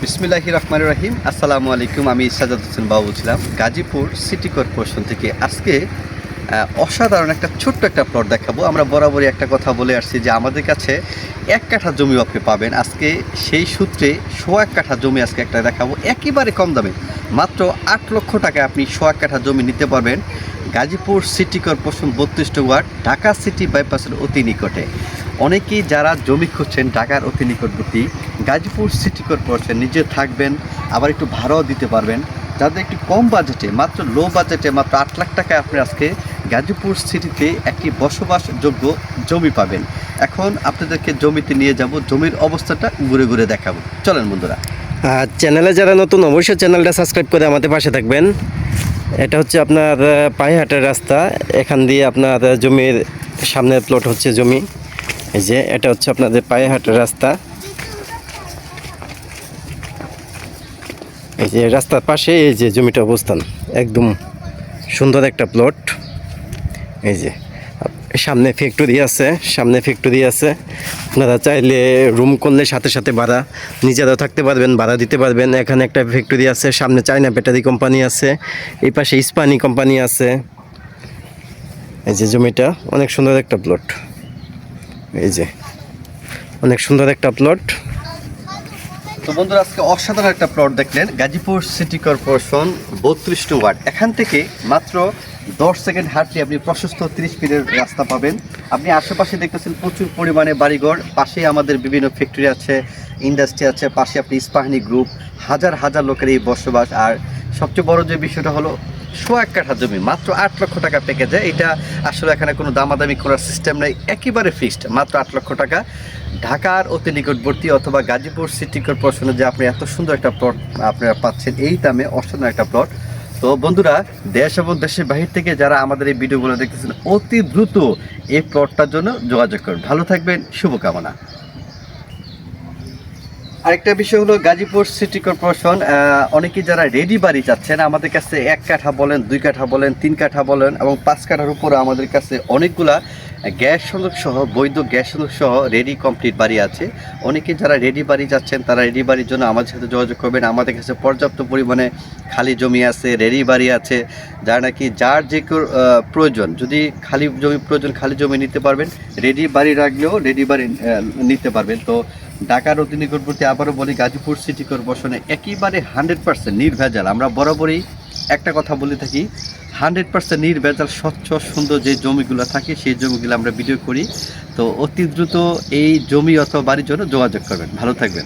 বিসমিল্লাহির রহমানির রহিম। আসসালামু আলাইকুম। আমি সাজাদ হোসেন বাবু ছিলাম গাজীপুর সিটি কর্পোরেশন থেকে। আজকে অসাধারণ একটা ছোট্ট একটা প্লট দেখাবো। আমরা বরাবরই একটা কথা বলে আসছি যে আমাদের কাছে 1 কাঠা জমি আপনি পাবেন। আজকে সেই সূত্রে 1.25 কাঠা জমি আজকে একটা দেখাবো একেবারে কম দামে, মাত্র 8 লক্ষ টাকায় আপনি 1.25 কাঠা জমি নিতে পারবেন Gazipur city corporation 32 ward, Dhaka city বাইপাসের অতি নিকটে। অনেকেই যারা জমি খুঁজছেন ঢাকার অতি নিকটবর্তী, গাজীপুর সিটি কর্পোরেশন নিজে থাকবেন, আবার একটু ভাড়াও দিতে পারবেন। যাদের একটু কম বাজেটে, মাত্র লো বাজেটে মাত্র 8 লাখ টাকায় আপনি আজকে গাজীপুর সিটিতে একটি বসবাসযোগ্য জমি পাবেন। এখন আপনাদেরকে জমিতে নিয়ে যাব, জমির অবস্থাটা ঘুরে ঘুরে দেখাবো। চলেন বন্ধুরা। চ্যানেলে যারা নতুন অবশ্যই চ্যানেলটা সাবস্ক্রাইব করে আমাদের পাশে থাকবেন। এটা হচ্ছে আপনার পায়েহাটের রাস্তা, এখান দিয়ে আপনার জমির সামনে প্লট হচ্ছে জমি। এই যে এটা হচ্ছে আপনাদের পায়েহাটের রাস্তা। এই যে রাস্তার পাশে এই যে জমিটা অবস্থান, একদম সুন্দর একটা প্লট। এই যে সামনে ফ্যাক্টরি আছে, আপনারা চাইলে রুম করলে সাথে সাথে ভাড়া নিজেরাও থাকতে পারবেন, ভাড়া দিতে পারবেন। এখানে একটা ফ্যাক্টরি আছে, সামনে চায়না ব্যাটারি কোম্পানি আছে, এই পাশে ইস্পানি কোম্পানি আছে। এই যে জমিটা অনেক সুন্দর একটা প্লট, এই যে অনেক সুন্দর একটা প্লট। তো বন্ধুরা, আজকে অসাধারণ একটা প্লট দেখলেন গাজীপুর সিটি কর্পোরেশন 32 ওয়ার্ড। এখান থেকে মাত্র 10 সেকেন্ড হাঁটলে আপনি প্রশস্ত 30 ফিটের রাস্তা পাবেন। আপনি আশেপাশে দেখতেছেন প্রচুর পরিমাণে বাড়িঘর, পাশেই আমাদের বিভিন্ন ফ্যাক্টরি আছে, ইন্ডাস্ট্রি আছে, পাশে আপনি ইস্পাহানি গ্রুপ, হাজার হাজার লোকের এই বসবাস। আর সবচেয়ে বড় যে বিষয়টা হলো 1.25 কাঠা জমি মাত্র 8 লক্ষ টাকা প্যাকেজে। এটা আসলে এখানে কোনো দামাদামি করার সিস্টেম নেই, একেবারে ফিক্সড, মাত্র 8 লক্ষ টাকা। ঢাকার অতি নিকটবর্তী অথবা গাজীপুর সিটি কর্পোরেশনে যে আপনি এত সুন্দর একটা প্লট আপনারা পাচ্ছেন এই দামে, অসাধারণ একটা প্লট। তো বন্ধুরা, দেশ এবং দেশের বাহির থেকে যারা আমাদের এই ভিডিওগুলো দেখতেছেন, অতি দ্রুত এই প্লটটার জন্য যোগাযোগ করুন। ভালো থাকবেন, শুভকামনা। আরেকটা বিষয় হলো গাজীপুর সিটি কর্পোরেশন, অনেকেই যারা রেডি বাড়ি চাচ্ছেন, আমাদের কাছে 1 কাঠা বলেন, 2 কাঠা বলেন, 3 কাঠা বলেন এবং 5 কাঠার উপরে আমাদের কাছে অনেকগুলা গ্যাস সংযোগ সহ, বৈধ গ্যাস সংযোগ সহ রেডি কমপ্লিট বাড়ি আছে। অনেকে যারা রেডি বাড়ি যাচ্ছেন তারা রেডি বাড়ির জন্য আমাদের সাথে যোগাযোগ করবেন। আমাদের কাছে পর্যাপ্ত পরিমাণে খালি জমি আছে, রেডি বাড়ি আছে। যারা নাকি যার যে প্রয়োজন, যদি খালি জমি প্রয়োজন খালি জমি নিতে পারবেন, রেডি বাড়ি রাখলেও রেডি বাড়ি নিতে পারবেন। তো ঢাকার অতি নিকটবর্তী, আবারও বলি, গাজীপুর সিটি কর্পোরেশনে একেবারে 100% নির্ভেজাল। আমরা বরাবরই একটা কথা বলে থাকি, 100% নির্ভেজাল স্বচ্ছ সুন্দর যে জমিগুলো থাকে সেই জমিগুলো আমরা ভিডিও করি। তো অতি দ্রুত এই জমি অথবা বাড়ির জন্য যোগাযোগ করবেন। ভালো থাকবেন।